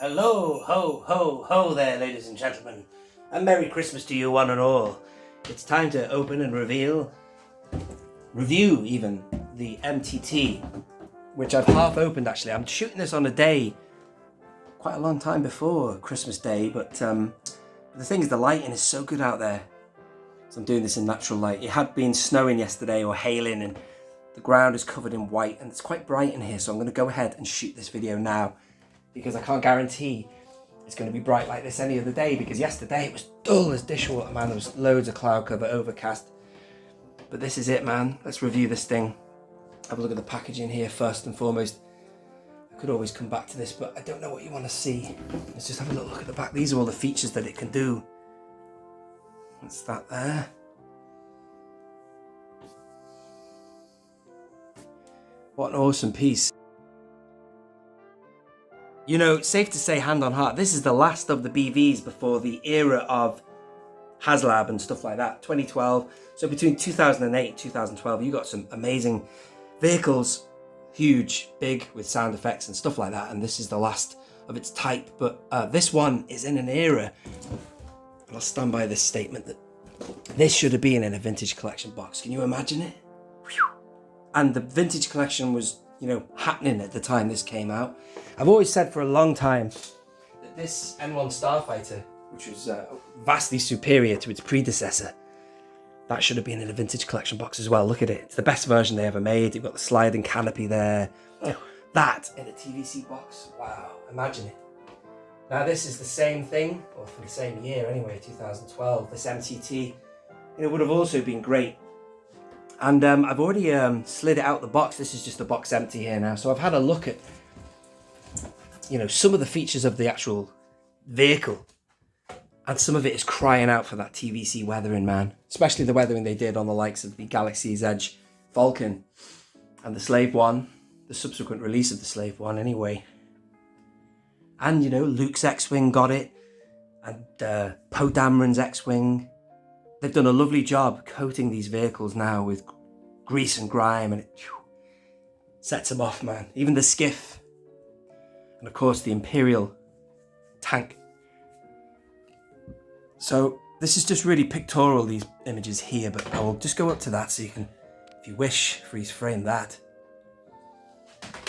Hello, ho, ho, ho there, ladies and gentlemen. A Merry Christmas to you one and all. It's time to open and review even, the MTT, which I've half opened actually. I'm shooting this on a day, quite a long time before Christmas Day, but the thing is the lighting is so good out there. So I'm doing this in natural light. It had been snowing yesterday or hailing and the ground is covered in white and it's quite bright in here. So I'm going to go ahead and shoot this video now, because I can't guarantee it's going to be bright like this any other day, because yesterday it was dull as dishwater, man. There was loads of cloud cover, overcast. But this is it, man. Let's review this thing. Have a look at the packaging here first and foremost. I could always come back to this, but I don't know what you want to see. Let's just have a little look at the back. These are all the features that it can do. What's that there? What an awesome piece. You know, safe to say, hand on heart, this is the last of the BVs before the era of HasLab and stuff like that. 2012. So between 2008 and 2012, you got some amazing vehicles, huge, big, with sound effects and stuff like that. And this is the last of its type. But this one is in an era, and I'll stand by this statement, that this should have been in a vintage collection box. Can you imagine it? And the vintage collection was, you know, happening at the time this came out. I've always said for a long time that this N1 Starfighter, which was vastly superior to its predecessor, that should have been in a vintage collection box as well. Look at it. It's the best version they ever made. You've got the sliding canopy there. That in a TVC box. Wow, imagine it. Now this is the same thing, or for the same year anyway, 2012. This MTT, it would have also been great. And I've already slid it out the box. This is just the box empty here now. So I've had a look at, you know, some of the features of the actual vehicle. And some of it is crying out for that TVC weathering, man. Especially the weathering they did on the likes of the Galaxy's Edge Falcon and the Slave One. The subsequent release of the Slave One anyway. And, you know, Luke's X-Wing got it. And Poe Dameron's X-Wing. They've done a lovely job coating these vehicles now with grease and grime, and it sets them off, man. Even the skiff, and of course the Imperial tank. So this is just really pictorial, these images here, but I will just go up to that so you can, if you wish, freeze frame that.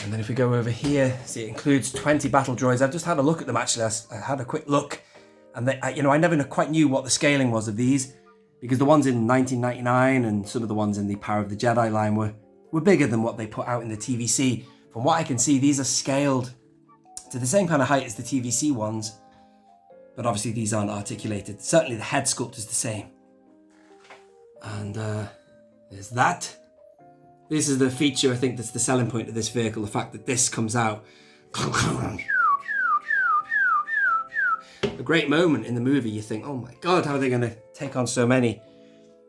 And then if we go over here, see, it includes 20 battle droids. I've just had a look at them actually. I had a quick look, and they, you know, I never quite knew what the scaling was of these, because the ones in 1999 and some of the ones in the Power of the Jedi line were bigger than what they put out in the TVC. From what I can see, these are scaled to the same kind of height as the TVC ones, but obviously these aren't articulated. Certainly the head sculpt is the same. And there's that. This is the feature, I think, that's the selling point of this vehicle, the fact that this comes out. A great moment in the movie. You think, oh my god, how are they going to take on so many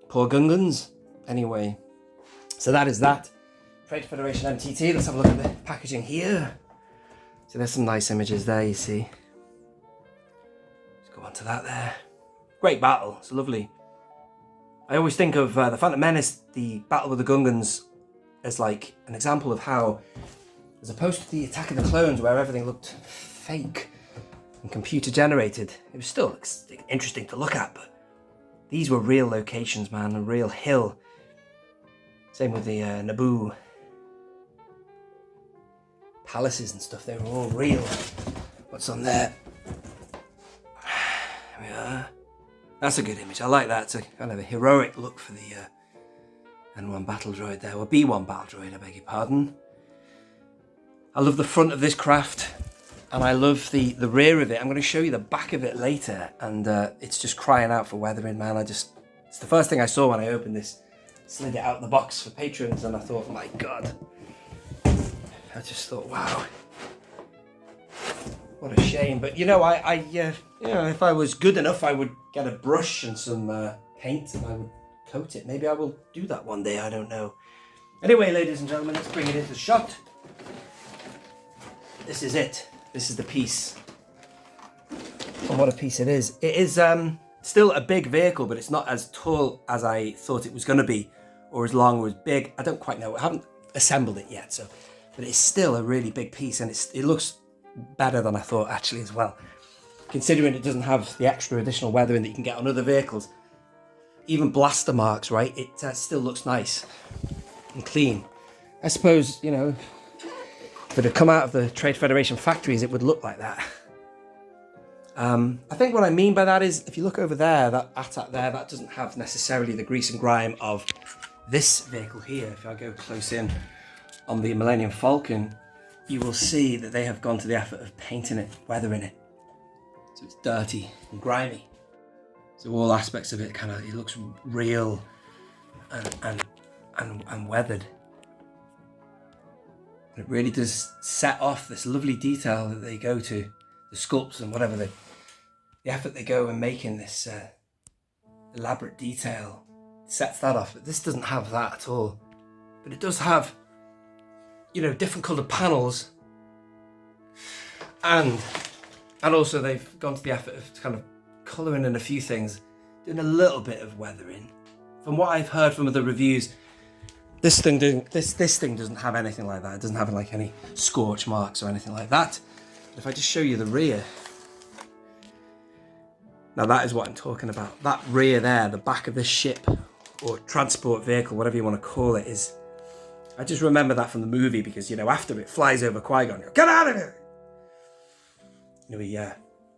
poor Gungans? Anyway, so that is that. Trade Federation MTT. Let's have a look at the packaging here. So there's some nice images there, you see. Let's go on to that there. Great battle. It's lovely. I always think of the Phantom Menace, the battle with the Gungans, as like an example of how, as opposed to the Attack of the Clones, where everything looked fake and computer generated, it was still interesting to look at, but these were real locations, man, a real hill. Same with the Naboo palaces and stuff, they were all real. What's on there? There we are. That's a good image, I like that. It's a kind of a heroic look for the N1 battle droid there, or B1 battle droid, I beg your pardon. I love the front of this craft. And I love the rear of it. I'm going to show you the back of it later. And it's just crying out for weathering, man. It's the first thing I saw when I opened this. Slid it out of the box for patrons. And I thought, my God. I just thought, wow. What a shame. But, you know, you know, if I was good enough, I would get a brush and some paint. And I would coat it. Maybe I will do that one day. I don't know. Anyway, ladies and gentlemen, let's bring it into the shot. This is it. This is the piece. And what a piece it is. It is still a big vehicle, but it's not as tall as I thought it was going to be, or as long or as big. I don't quite know. I haven't assembled it yet, so. But it's still a really big piece, and it looks better than I thought actually as well. Considering it doesn't have the extra additional weathering that you can get on other vehicles. Even blaster marks, right? It still looks nice and clean. I suppose, you know, if it had come out of the Trade Federation factories, it would look like that. I think what I mean by that is, if you look over there, that AT-AT there, that doesn't have necessarily the grease and grime of this vehicle here. If I go close in on the Millennium Falcon, you will see that they have gone to the effort of painting it, weathering it. So it's dirty and grimy. So all aspects of it kind of, it looks real and weathered. It really does set off this lovely detail that they go to, the sculpts and whatever the effort they go in making this elaborate detail sets that off. But this doesn't have that at all. But it does have, you know, different coloured panels, and also they've gone to the effort of kind of colouring in a few things, doing a little bit of weathering. From what I've heard from other reviews, this thing doesn't have anything like that. It doesn't have like any scorch marks or anything like that. But if I just show you the rear, now that is what I'm talking about. That rear there, the back of this ship or transport vehicle, whatever you want to call it, is, I just remember that from the movie because, you know, after it flies over Qui-Gon, get out of here! You know, he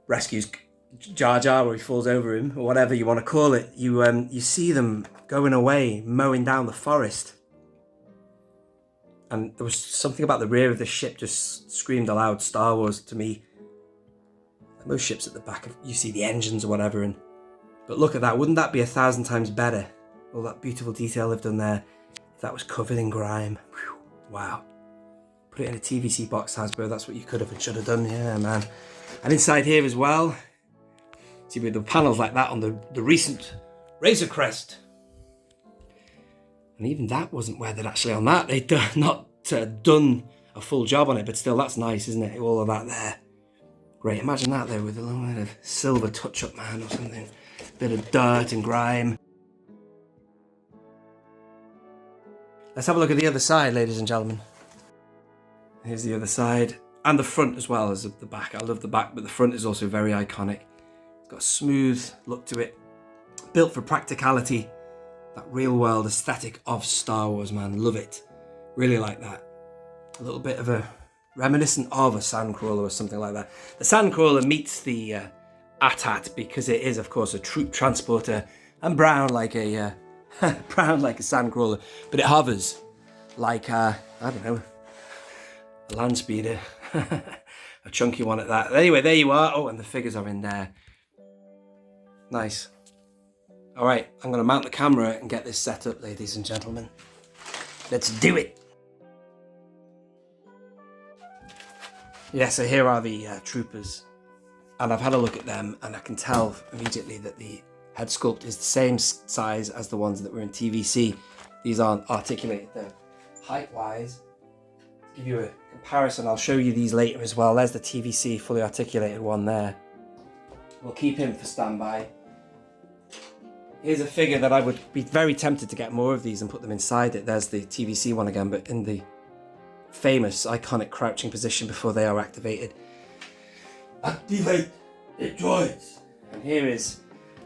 rescues Jar Jar, or he falls over him, or whatever you want to call it. You see them going away, mowing down the forest. And there was something about the rear of the ship just screamed aloud Star Wars to me. Most ships at the back, you see the engines or whatever. But look at that, wouldn't that be 1,000 times better? All that beautiful detail they've done there. If that was covered in grime. Whew, wow. Put it in a TVC box, Hasbro, that's what you could have and should have done, yeah, man. And inside here as well, see with the panels like that on the recent Razor Crest. And even that wasn't weathered actually on that. They'd not done a full job on it, but still that's nice, isn't it? All of that there. Great, imagine that there with a little bit of silver touch-up, man, or something. Bit of dirt and grime. Let's have a look at the other side, ladies and gentlemen. Here's the other side. And the front as well as the back. I love the back, but the front is also very iconic. It's got a smooth look to it. Built for practicality. That real world aesthetic of Star Wars, man. Love it. Really like that. A little bit of a reminiscent of a sandcrawler or something like that. The sandcrawler meets the AT-AT because it is, of course, a troop transporter and brown like a sandcrawler, but it hovers like I don't know, a land speeder, a chunky one at that. Anyway, there you are. Oh, and the figures are in there. Nice. All right, I'm going to mount the camera and get this set up, ladies and gentlemen. Let's do it. Yeah, so here are the troopers, and I've had a look at them, and I can tell immediately that the head sculpt is the same size as the ones that were in TVC. These aren't articulated though. Height-wise, to give you a comparison, I'll show you these later as well. There's the TVC fully articulated one there. We'll keep him for standby. Here's a figure that I would be very tempted to get more of these and put them inside it. There's the TVC one again, but in the famous iconic crouching position before they are activated. Activate the droids. And here is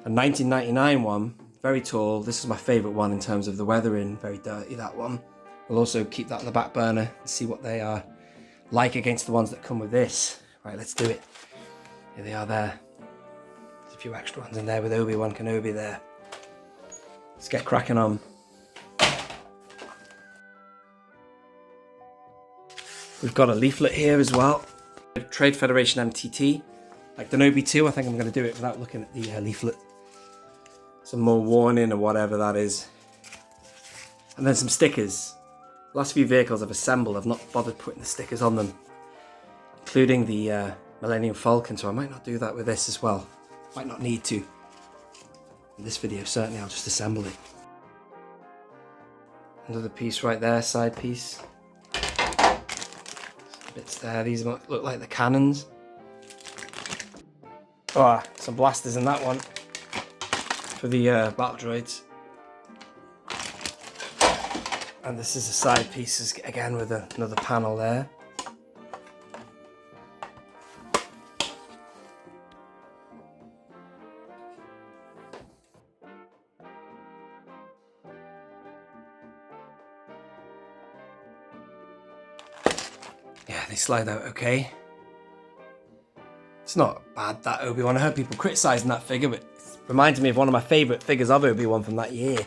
a 1999 one, very tall. This is my favourite one in terms of the weathering, very dirty, that one. We'll also keep that on the back burner and see what they are like against the ones that come with this. Right, let's do it. Here they are there. There's a few extra ones in there with One Kenobi there. Let's get cracking on. We've got a leaflet here as well. Trade Federation M.t.t. Like Kenobi 2, I think I'm going to do it without looking at the leaflet. Some more warning or whatever that is. And then some stickers. The last few vehicles I've assembled, I've not bothered putting the stickers on them. Including the Millennium Falcon, so I might not do that with this as well. Might not need to. In this video, certainly I'll just assemble it. Another piece right there, side piece. Bits there, these look like the cannons. Oh, some blasters in that one for the battle droids. And this is a side piece again with another panel there. Yeah, they slide out okay. It's not bad, that Obi-Wan. I heard people criticising that figure, but it reminds me of one of my favourite figures of Obi-Wan from that year.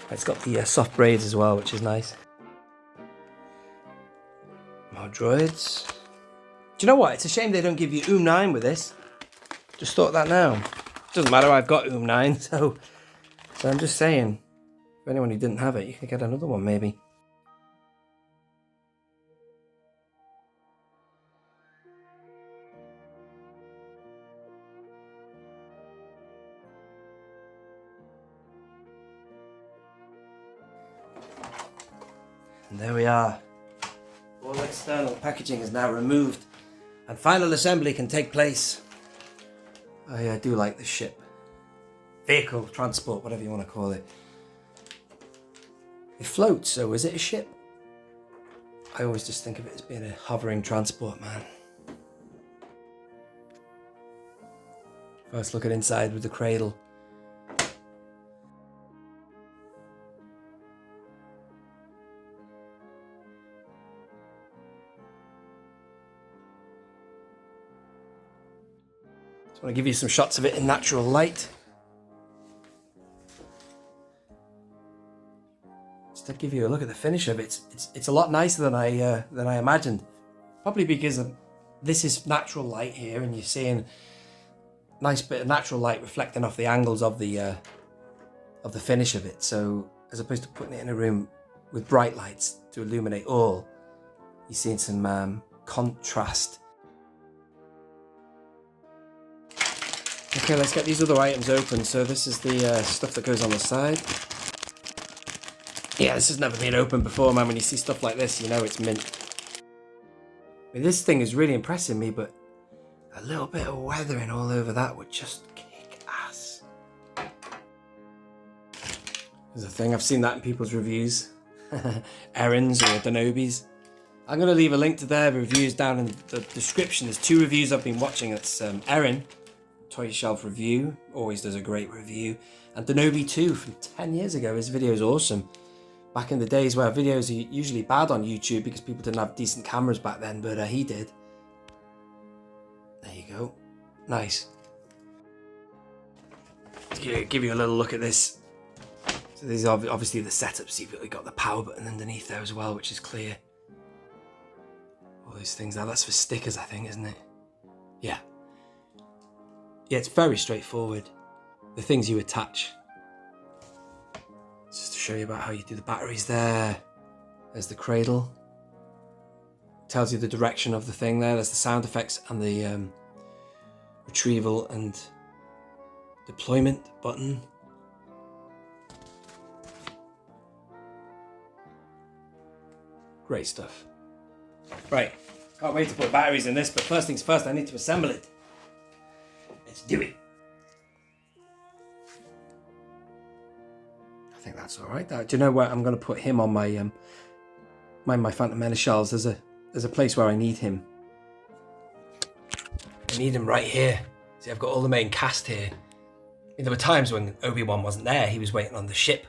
It's got the soft braids as well, which is nice. More droids. Do you know what? It's a shame they don't give you O.O.K. with this. Just thought that now. Doesn't matter, I've got O.O.K, so I'm just saying, for anyone who didn't have it, you could get another one maybe. And there we are. All external packaging is now removed and final assembly can take place. I do like this ship. Vehicle, transport, whatever you want to call it. It floats, so is it a ship? I always just think of it as being a hovering transport, man. First look at inside with the cradle. Just want to give you some shots of it in natural light. Just to give you a look at the finish of it. It's a lot nicer than I imagined. Probably because this is natural light here, and you're seeing a nice bit of natural light reflecting off the angles of the finish of it. So as opposed to putting it in a room with bright lights to illuminate all, you're seeing some contrast. Okay, let's get these other items open. So this is the stuff that goes on the side. Yeah, this has never been opened before, man. When you see stuff like this, you know it's mint. I mean, this thing is really impressing me, but a little bit of weathering all over that would just kick ass. There's a thing, I've seen that in people's reviews. Erin's or Denobis. I'm going to leave a link to their reviews down in the description. There's 2 reviews I've been watching. It's Erin, Toyshelf review, always does a great review. And Kenobi 2 from 10 years ago. His video is awesome. Back in the days where videos are usually bad on YouTube because people didn't have decent cameras back then, but he did. There you go. Nice. Give you a little look at this. So these are obviously the setups. You've got the power button underneath there as well, which is clear. All those things there. That's for stickers, I think, isn't it? Yeah. Yeah, it's very straightforward. The things you attach. Just to show you about how you do the batteries there. There's the cradle. Tells you the direction of the thing there. There's the sound effects and the retrieval and deployment button. Great stuff. Right, can't wait to put batteries in this, but first things first, I need to assemble it. Let's do it. I think that's all right. Do you know where I'm going to put him on my my Phantom Menace shelves? There's a place where I need him. I need him right here. See, I've got all the main cast here. I mean, there were times when Obi-Wan wasn't there. He was waiting on the ship.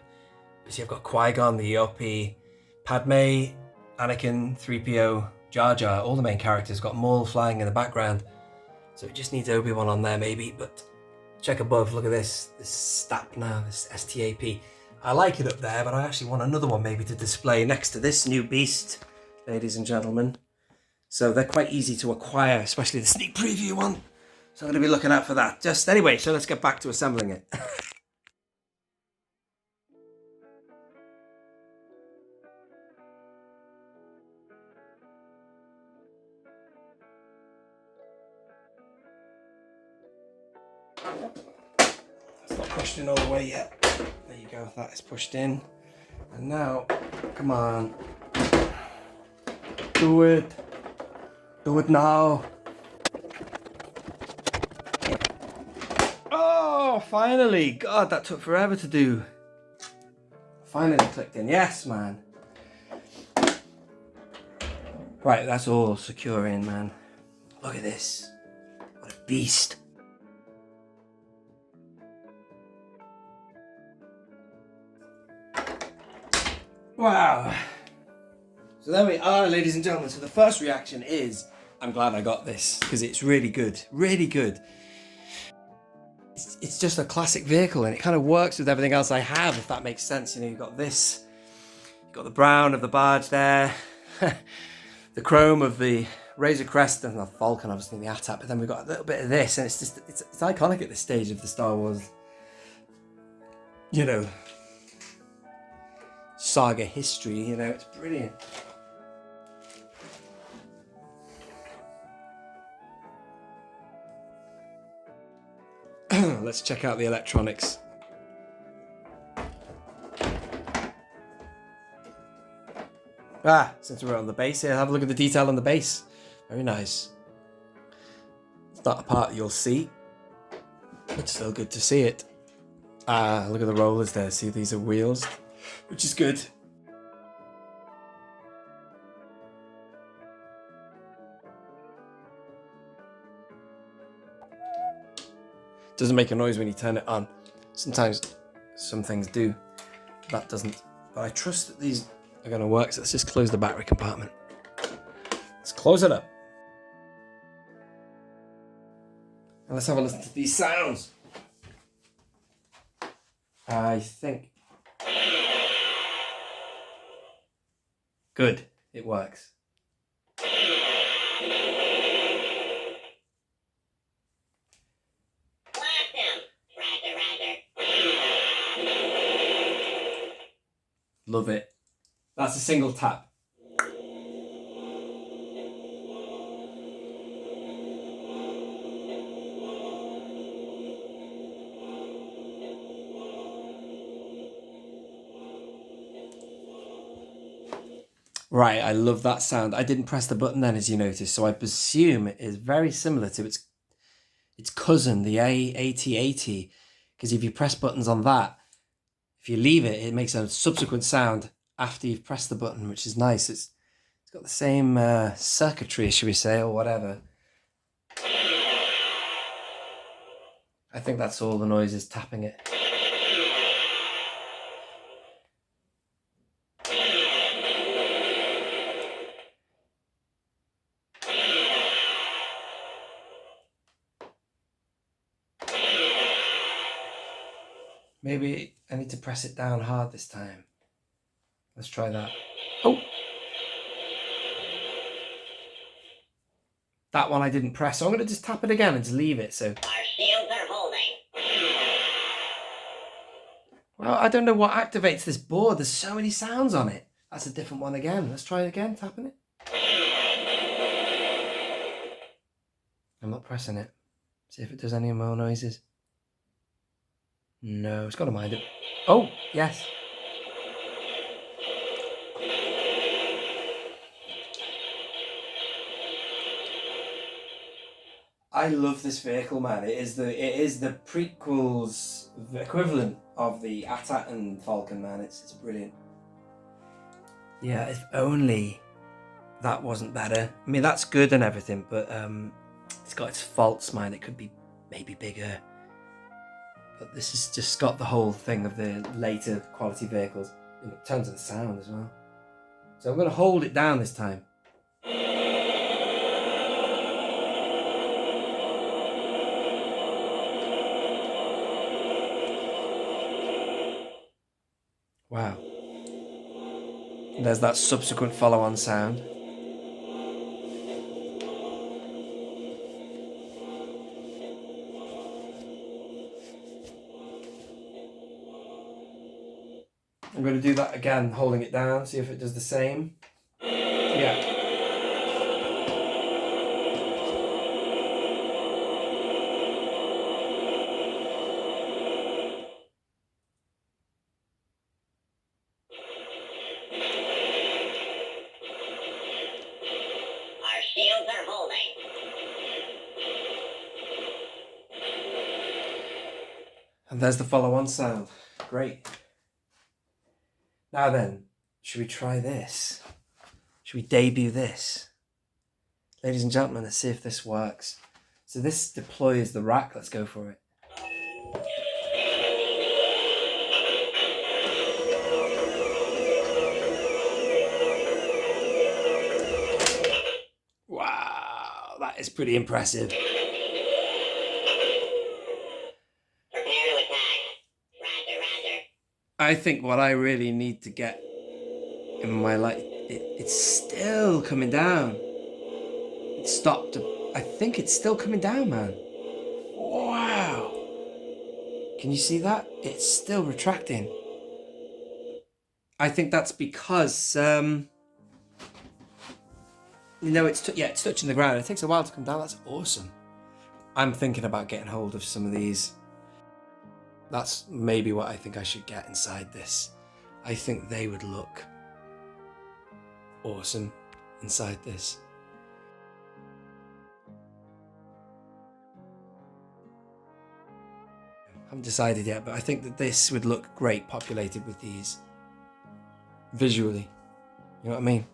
You see, I've got Qui-Gon, the O.O.K, Padme, Anakin, 3PO, Jar Jar, all the main characters. Got Maul flying in the background. So it just needs Obi-Wan on there maybe, but check above, look at this STAP now, this STAP. I like it up there, but I actually want another one maybe to display next to this new beast, ladies and gentlemen. So they're quite easy to acquire, especially the sneak preview one. So I'm going to be looking out for that. Just anyway, so let's get back to assembling it. It's not pushed in all the way yet. There you go, that is pushed in. And now, come on. Do it. Do it now. Oh, finally. God, that took forever to do. Finally clicked in. Yes, man. Right, that's all secure in, man. Look at this. What a beast. Wow. So there we are, ladies and gentlemen. So the first reaction is, I'm glad I got this, because it's really good, really good. It's just a classic vehicle, and it kind of works with everything else I have, if that makes sense. You know, you've got this, you've got the brown of the barge there, the chrome of the Razor Crest and the Falcon, obviously, in the AT-AT, but then we've got a little bit of this, and it's just, it's iconic at this stage of the Star Wars, you know, saga history. You know, it's brilliant. Let's check out the electronics. Since we're on the base here, have a look at the detail on the base. Very nice. It's not a part you'll see, but still good to see it. Look at the rollers there. See, these are wheels, which is good. Doesn't make a noise when you turn it on. Sometimes some things do, that doesn't. But I trust that these are going to work. So let's just close the battery compartment. Let's close it up. And let's have a listen to these sounds. I think. Good, it works. Love it. That's a single tap. Right, I love that sound. I didn't press the button then, as you noticed, so I presume it is very similar to its cousin, the AT-AT, because if you press buttons on that, if you leave it, it makes a subsequent sound after you've pressed the button, which is nice. It's got the same circuitry, should we say, or whatever. I think that's all the noise is tapping it. Maybe I need to press it down hard this time. Let's try that. Oh! That one I didn't press, so I'm going to just tap it again and just leave it, so... Our shields are holding. Well, I don't know what activates this board. There's so many sounds on it. That's a different one again. Let's try it again, tapping it. I'm not pressing it. See if it does any more noises. No, it's got to mind it. Oh, yes. I love this vehicle, man. It is the prequel's equivalent of the AT-AT and Falcon, man. It's brilliant. Yeah, if only that wasn't better. I mean, that's good and everything, but it's got its faults, man. It could be maybe bigger. But this has just got the whole thing of the later quality vehicles in terms of the sound as well. So I'm going to hold it down this time. Wow. And there's that subsequent follow-on sound. I'm going to do that again, holding it down, see if it does the same. Yeah. Our shields are holding. And there's the follow-on sound. Great. Now then, should we try this? Should we debut this? Ladies and gentlemen, let's see if this works. So this deploys the rack. Let's go for it. pretty impressive. Prepare to attack. Roger, roger. I think what I really need to get in my life, it's still coming down. It stopped. I think it's still coming down, man. Wow. Can you see that? It's still retracting. I think that's because, it's touching the ground. It takes a while to come down. That's awesome. I'm thinking about getting hold of some of these. That's maybe what I think I should get inside this. I think they would look awesome inside this. I haven't decided yet, but I think that this would look great populated with these visually. You know what I mean?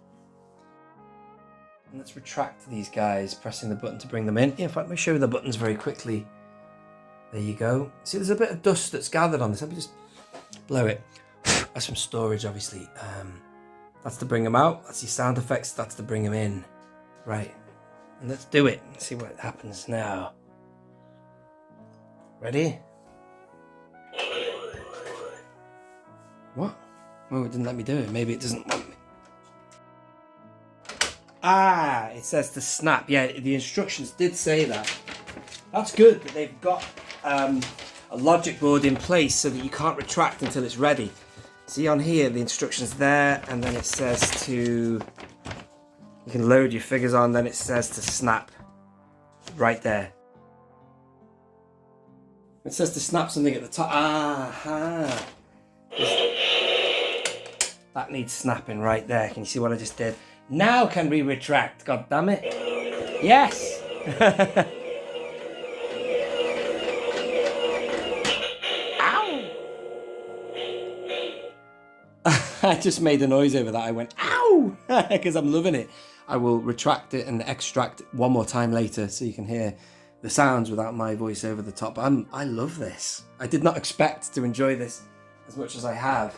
And let's retract these guys, pressing the button to bring them in. Yeah, in fact, let me show you the buttons very quickly. There you go. See, there's a bit of dust that's gathered on this. Let me just blow it. That's from storage, obviously. That's to bring them out. That's your sound effects. That's to bring them in. Right. And let's do it. Let's see what happens now. Ready? What? Oh, it didn't let me do it. Maybe it doesn't want me. Ah, it says to snap. Yeah, the instructions did say that. That's good that they've got a logic board in place so that you can't retract until it's ready. See on here, the instructions there, and then it says to... You can load your figures on, then it says to snap. Right there. It says to snap something at the top. Aha! That needs snapping right there. Can you see what I just did? Now can we retract? God damn it! Yes. Ow! I just made a noise over that. I went ow because I'm loving it. I will retract it and extract it one more time later so you can hear the sounds without my voice over the top. I love this. I did not expect to enjoy this as much as I have.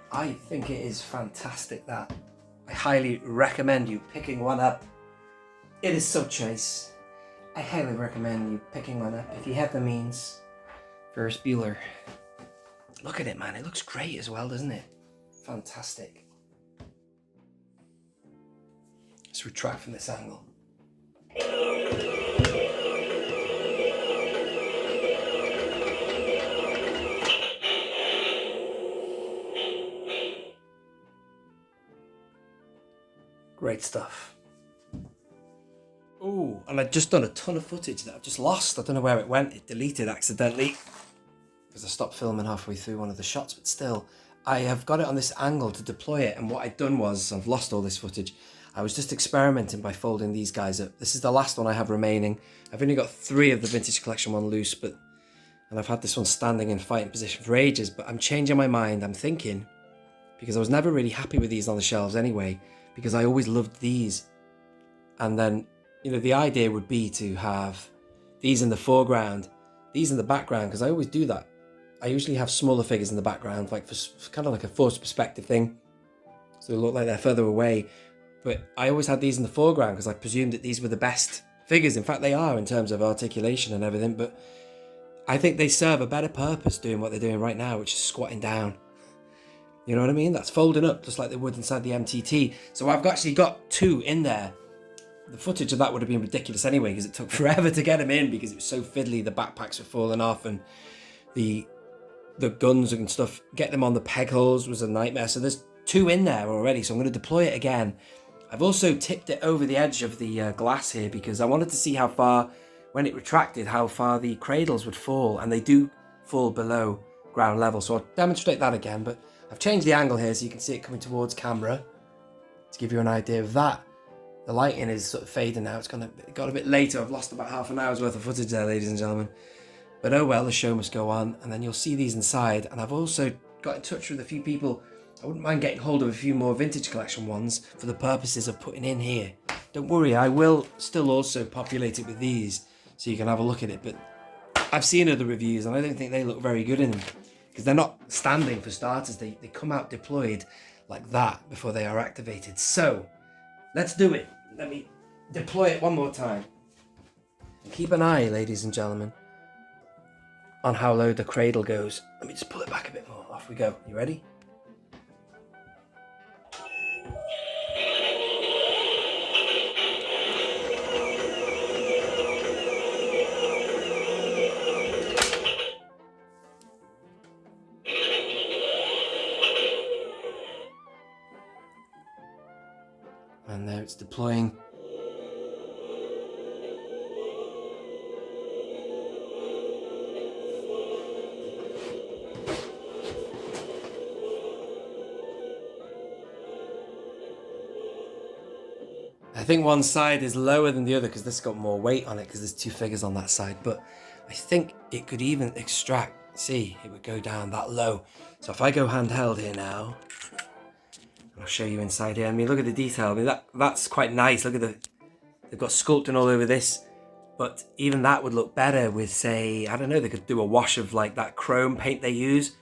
I think it is fantastic, that. I highly recommend you picking one up. It is so choice. I highly recommend you picking one up if you have the means. Ferris Bueller. Look at it, man. It looks great as well, doesn't it? Fantastic. Let's retract from this angle. Great stuff. Oh, and I'd just done a ton of footage that I've just lost. I don't know where it went. It deleted accidentally because I stopped filming halfway through one of the shots, but still, I have got it on this angle to deploy it, and what I'd done was, I've lost all this footage. I was just experimenting by folding these guys up. This is the last one I have remaining. I've only got 3 of the Vintage Collection one loose, and I've had this one standing in fighting position for ages, but I'm changing my mind. I'm thinking, because I was never really happy with these on the shelves anyway, because I always loved these. And then, the idea would be to have these in the foreground, these in the background, because I always do that. I usually have smaller figures in the background, like for kind of like a forced perspective thing, so they look like they're further away. But I always had these in the foreground because I presumed that these were the best figures. In fact, they are in terms of articulation and everything, but I think they serve a better purpose doing what they're doing right now, which is squatting down. You know what I mean? That's folding up just like they would inside the MTT. So I've actually got 2 in there. The footage of that would have been ridiculous anyway, because it took forever to get them in because it was so fiddly. The backpacks were falling off and the guns and stuff, getting them on the peg holes was a nightmare. So there's 2 in there already, so I'm going to deploy it again. I've also tipped it over the edge of the glass here because I wanted to see how far, when it retracted, how far the cradles would fall, and they do fall below ground level. So I'll demonstrate that again, but I've changed the angle here so you can see it coming towards camera to give you an idea of that. The lighting is sort of fading now. It got a bit later. I've lost about half an hour's worth of footage there, ladies and gentlemen. But oh well, the show must go on. And then you'll see these inside. And I've also got in touch with a few people. I wouldn't mind getting hold of a few more Vintage Collection ones for the purposes of putting in here. Don't worry, I will still also populate it with these so you can have a look at it. But I've seen other reviews and I don't think they look very good in them, because they're not standing for starters. They come out deployed like that before they are activated. So let's do it. Let me deploy it one more time. And keep an eye, ladies and gentlemen, on how low the cradle goes. Let me just pull it back a bit more. Off we go. You ready? And there it's deploying. I think one side is lower than the other because this got more weight on it because there's two figures on that side, but I think it could even extract, see, it would go down that low. So if I go handheld here now, I'll show you inside here. I mean, look at the detail. I mean, that's quite nice. Look at they've got sculpting all over this, but even that would look better with, say, I don't know, they could do a wash of like that chrome paint they use.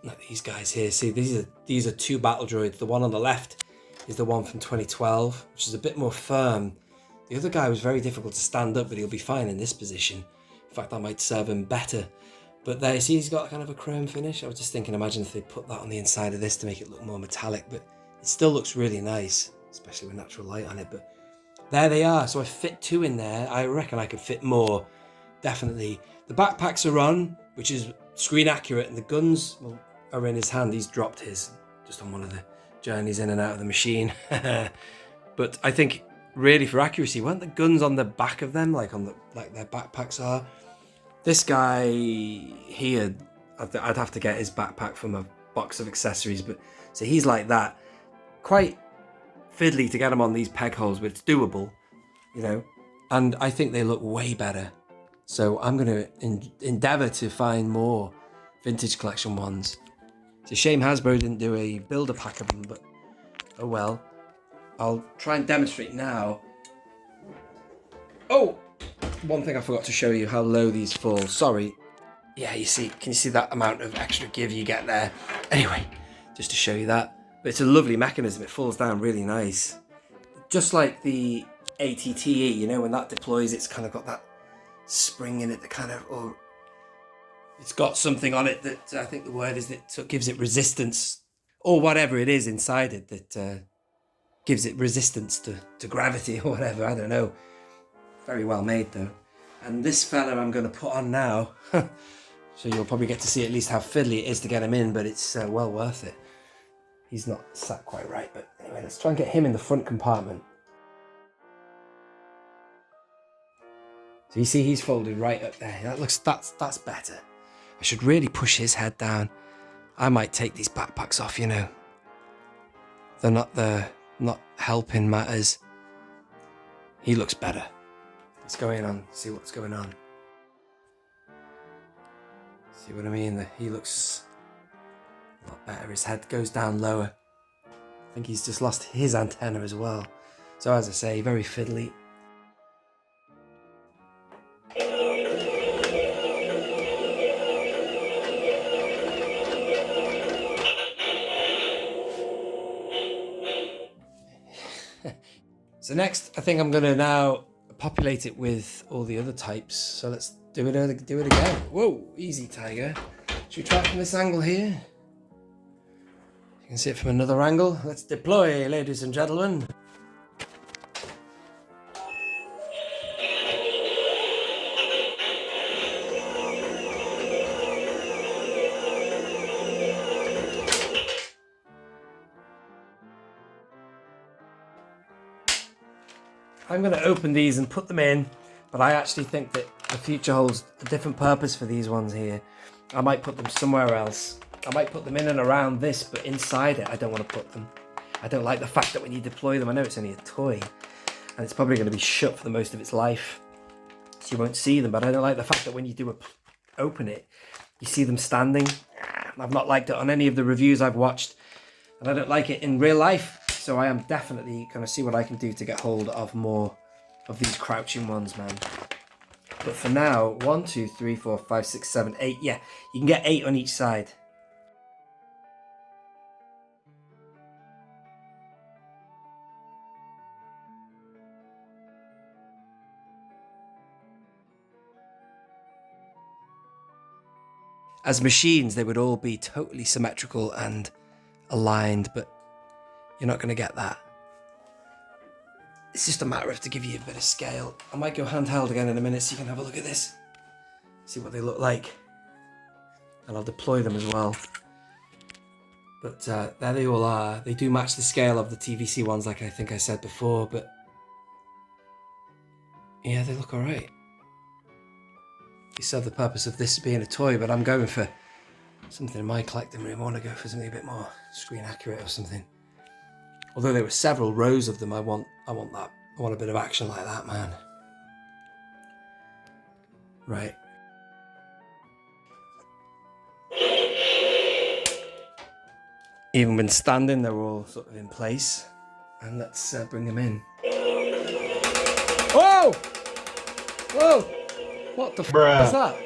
Look at these guys here. See, these are two battle droids. The one on the left is the one from 2012, which is a bit more firm. The other guy was very difficult to stand up, but he'll be fine in this position. In fact, that might serve him better. But there, you see, he's got kind of a chrome finish. I was just thinking, imagine if they put that on the inside of this to make it look more metallic, but it still looks really nice, especially with natural light on it. But there they are. So I fit two in there. I reckon I could fit more, definitely. The backpacks are on, which is screen accurate, and the guns are in his hand. He's dropped his just on one of the journeys in and out of the machine. But I think really for accuracy, weren't the guns on the back of them, like their backpacks are? This guy here, I'd have to get his backpack from a box of accessories, but so he's like that. Quite fiddly to get him on these peg holes, but it's doable, you know. And I think they look way better. So I'm going to endeavour to find more vintage collection ones. It's a shame Hasbro didn't do a builder pack of them, but oh well. I'll try and demonstrate now. Oh! One thing I forgot to show you, how low these fall. Sorry. Yeah, you see, can you see that amount of extra give you get there? Anyway, just to show you that. But it's a lovely mechanism. It falls down really nice. Just like the ATTE, you know, when that deploys, it's kind of got that spring in it that kind of, or it's got something on it that I think the word is that sort of gives it resistance, or whatever it is inside it that gives it resistance to gravity or whatever. I don't know. Very well made though. And this fella I'm going to put on now, so you'll probably get to see at least how fiddly it is to get him in, but it's well worth it. He's not sat quite right, but anyway, let's try and get him in the front compartment. So you see he's folded right up there. That's better. I should really push his head down. I might take these backpacks off, you know. They're not helping matters. He looks better. Let's go in and see what's going on. See what I mean? He looks a lot better. His head goes down lower. I think he's just lost his antenna as well. So as I say, very fiddly. So next, I think I'm going to now populate it with all the other types. So let's do it again. Whoa, easy, Tiger. Should we try it from this angle here? You can see it from another angle. Let's deploy, ladies and gentlemen. I'm going to open these and put them in, but I actually think that the future holds a different purpose for these ones here. I might put them somewhere else. I might put them in and around this, but inside it, I don't want to put them. I don't like the fact that when you deploy them, I know it's only a toy, and it's probably going to be shut for the most of its life, so you won't see them, but I don't like the fact that when you do open it, you see them standing. I've not liked it on any of the reviews I've watched, and I don't like it in real life. So I am definitely going to see what I can do to get hold of more of these crouching ones, man. But for now, 1, 2, 3, 4, 5, 6, 7, 8. Yeah, you can get 8 on each side. as machines, they would all be totally symmetrical and aligned, but you're not going to get that. It's just a matter of to give you a bit of scale. I might go handheld again in a minute so you can have a look at this. See what they look like. And I'll deploy them as well. But there they all are. They do match the scale of the TVC ones, like I think I said before, but yeah, they look alright. They serve the purpose of this being a toy, but I'm going for something in my collecting room. I want to go for something a bit more screen accurate or something. Although there were several rows of them, I want that. I want a bit of action like that, man. Right. Even when standing, they're all sort of in place. And let's bring them in. Whoa! Whoa! What the f*** was that?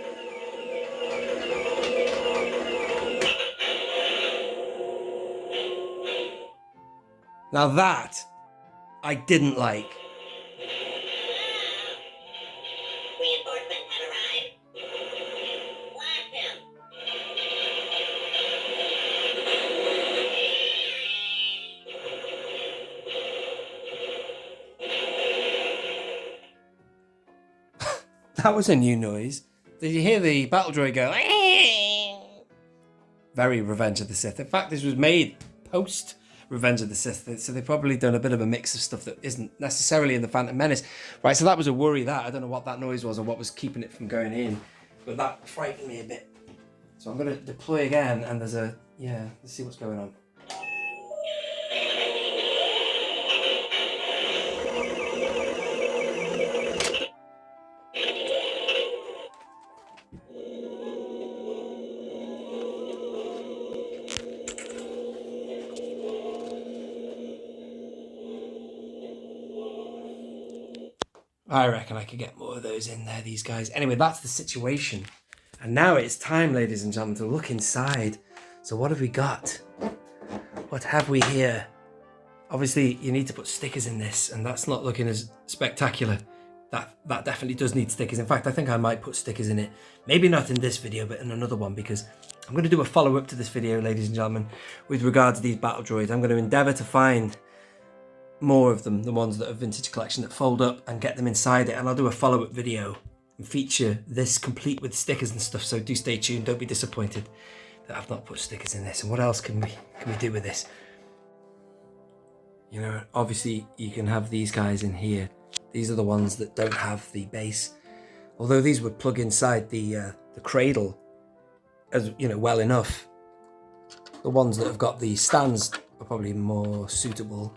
Now that, I didn't like. Reinforcements have arrived. Blast him! That was a new noise. Did you hear the battle droid go? Very Revenge of the Sith. In fact, this was made post Revenge of the Sith, so they've probably done a bit of a mix of stuff that isn't necessarily in the Phantom Menace. Right, so that was a worry that. I don't know what that noise was or what was keeping it from going in, but that frightened me a bit. So I'm going to deploy again, and there's a, yeah, let's see what's going on. I reckon I could get more of those in there, these guys. Anyway, that's the situation. And now it's time, ladies and gentlemen, to look inside. So what have we got? What have we here? Obviously, you need to put stickers in this, and that's not looking as spectacular. That definitely does need stickers. In fact, I think I might put stickers in it. Maybe not in this video, but in another one, because I'm going to do a follow-up to this video, ladies and gentlemen, with regard to these battle droids. I'm going to endeavour to find more of them, the ones that are vintage collection that fold up, and get them inside it, and I'll do a follow-up video and feature this complete with stickers and stuff. So do stay tuned. Don't be disappointed that I've not put stickers in this. And what else can we do with this? You know, obviously you can have these guys in here. These are the ones that don't have the base, although these would plug inside the cradle as you know well enough. The ones that have got the stands are probably more suitable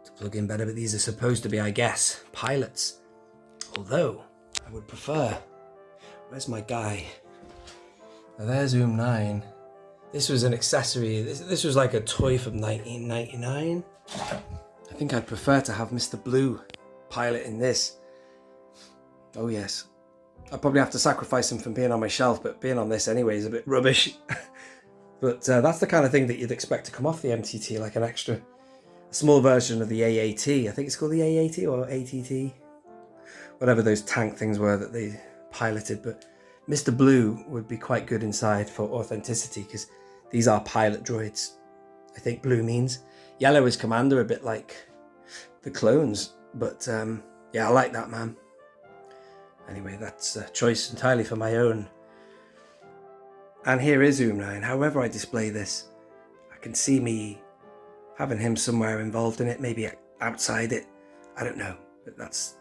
to plug in better, but these are supposed to be, I guess, pilots. Although I would prefer, where's my guy? Now there's Oom9. This was an accessory. This was like a toy from 1999. I think I'd prefer to have Mr. Blue piloting this. Oh yes. I'd probably have to sacrifice him from being on my shelf, but being on this anyway is a bit rubbish. But that's the kind of thing that you'd expect to come off the MTT, like an extra small version of the AAT. I think it's called the AAT or ATT. Whatever those tank things were that they piloted. But Mr. Blue would be quite good inside for authenticity, because these are pilot droids. I think blue means. Yellow is commander, a bit like the clones. But yeah, I like that, man. Anyway, that's a choice entirely for my own. And here is Oom9. However I display this, I can see me having him somewhere involved in it, maybe outside it. I don't know, but that's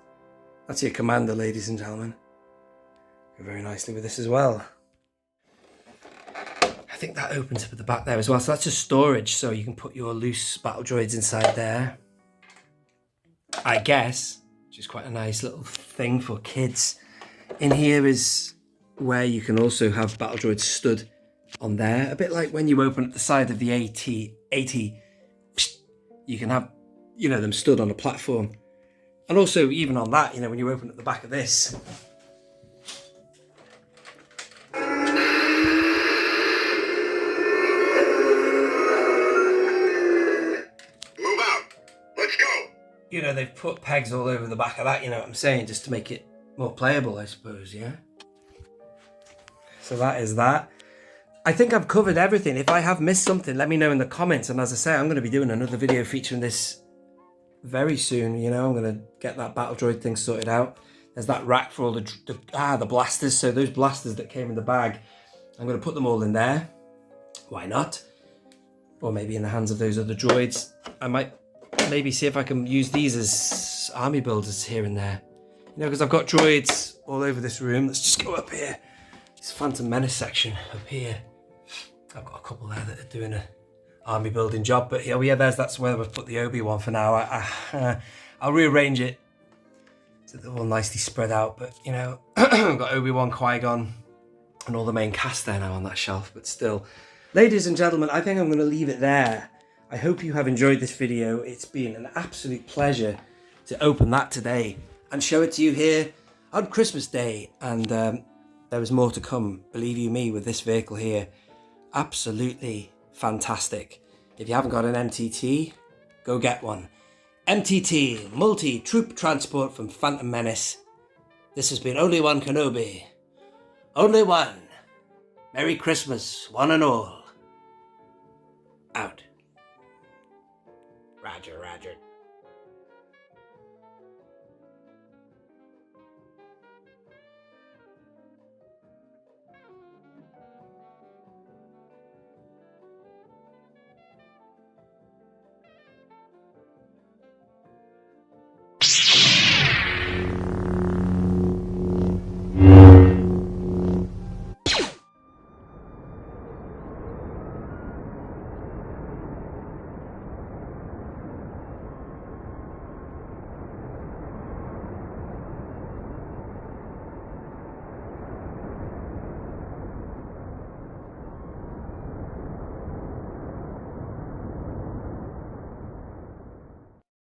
your commander, ladies and gentlemen. Go very nicely with this as well. I think that opens up at the back there as well. So that's just storage, so you can put your loose battle droids inside there, I guess, which is quite a nice little thing for kids. In here is where you can also have battle droids stood on there, a bit like when you open up the side of the AT, you can have, you know, them stood on a platform. And also even on that, you know, when you open up the back of this, Move out. Let's go. you know, they've put pegs all over the back of that, you know what I'm saying, just to make it more playable, I suppose, yeah? So that is that. I think I've covered everything. If I have missed something, let me know in the comments. And as I say, I'm going to be doing another video featuring this very soon. You know, I'm going to get that battle droid thing sorted out. There's that rack for all the blasters. So those blasters that came in the bag, I'm going to put them all in there. Why not? Or maybe in the hands of those other droids. I might maybe see if I can use these as army builders here and there. You know, because I've got droids all over this room. Let's just go up here. This Phantom Menace section up here. I've got a couple there that are doing a army building job. But yeah, that's where we've put the Obi-Wan for now. I'll rearrange it so they're all nicely spread out. But, you know, I've got Obi-Wan, Qui-Gon, and all the main cast there now on that shelf. But still, ladies and gentlemen, I think I'm going to leave it there. I hope you have enjoyed this video. It's been an absolute pleasure to open that today and show it to you here on Christmas Day. And there is more to come, believe you me, with this vehicle here. Absolutely fantastic. If you haven't got an MTT, go get one. MTT, multi-troop transport from Phantom Menace. This has been only One Kenobi. Only one. Merry Christmas, one and all. Out. Roger, Roger.